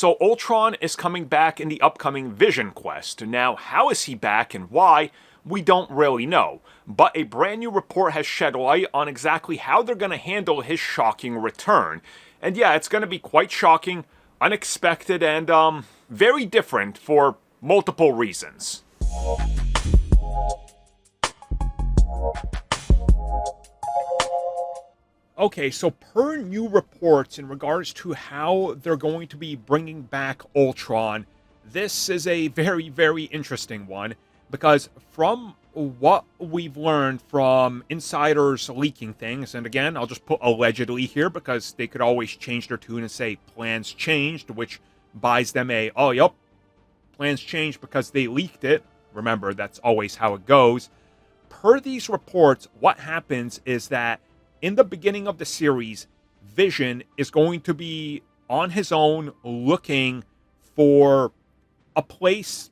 So Ultron is coming back in the upcoming Vision Quest. Now, how is he back and why? We don't really know. But a brand new report has shed light on exactly how they're going to handle his shocking return. And yeah, it's going to be quite shocking, unexpected, and very different for multiple reasons. Okay, so per new reports in regards to how they're going to be bringing back Ultron, this is a very, very interesting one because from what we've learned from insiders leaking things, and again, I'll just put allegedly here because they could always change their tune and say plans changed, which buys them oh, yep, plans changed because they leaked it. Remember, that's always how it goes. Per these reports, what happens is that in the beginning of the series, Vision is going to be on his own looking for a place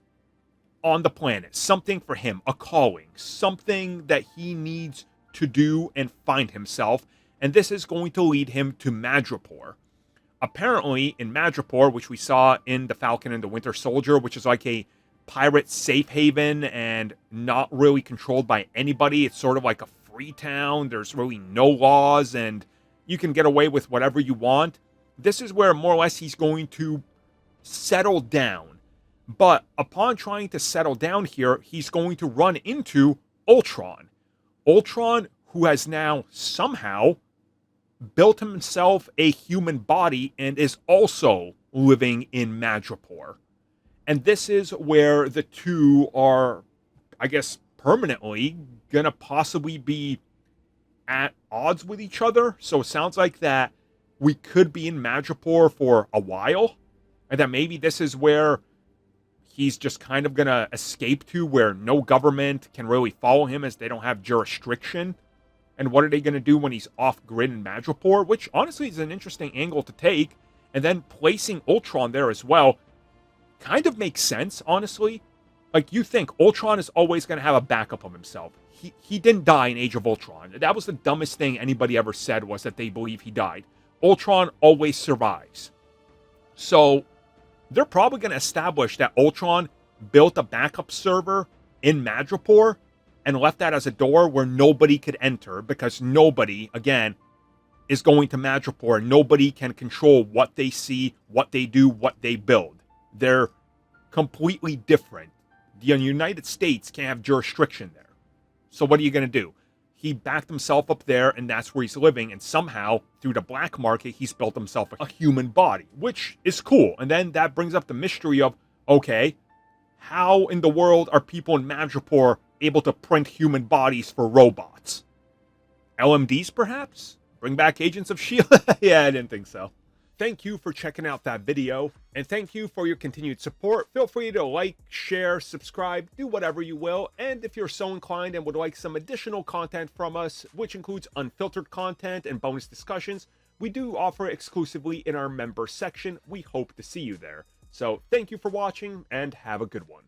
on the planet, something for him, a calling, something that he needs to do and find himself, and this is going to lead him to Madripoor. Apparently, in Madripoor, which we saw in The Falcon and the Winter Soldier, which is like a pirate safe haven and not really controlled by anybody, it's sort of like a free town, there's really no laws, and you can get away with whatever you want. This is where more or less he's going to settle down. But upon trying to settle down here, he's going to run into Ultron. Ultron, who has now somehow built himself a human body and is also living in Madripoor. And this is where the two are, I guess, permanently gonna possibly be at odds with each other. So it sounds like that we could be in Madripoor for a while, and that maybe this is where he's just kind of gonna escape to, where no government can really follow him as they don't have jurisdiction. And what are they gonna do when he's off grid in Madripoor? Which honestly is an interesting angle to take. And then placing Ultron there as well kind of makes sense, honestly. Like, you think Ultron is always going to have a backup of himself. He didn't die in Age of Ultron. That was the dumbest thing anybody ever said, was that they believe he died. Ultron always survives. So they're probably going to establish that Ultron built a backup server in Madripoor and left that as a door where nobody could enter, because nobody, again, is going to Madripoor. Nobody can control what they see, what they do, what they build. They're completely different. The United States can't have jurisdiction there. So what are you going to do? He backed himself up there, and that's where he's living. And somehow, through the black market, he's built himself a human body, which is cool. And then that brings up the mystery of, okay, how in the world are people in Madripoor able to print human bodies for robots? LMDs, perhaps? Bring back Agents of S.H.I.E.L.D.? Yeah, I didn't think so. Thank you for checking out that video, and thank you for your continued support. Feel free to like, share, subscribe, do whatever you will, and if you're so inclined and would like some additional content from us, which includes unfiltered content and bonus discussions, we do offer exclusively in our member section. We hope to see you there. So thank you for watching, and have a good one.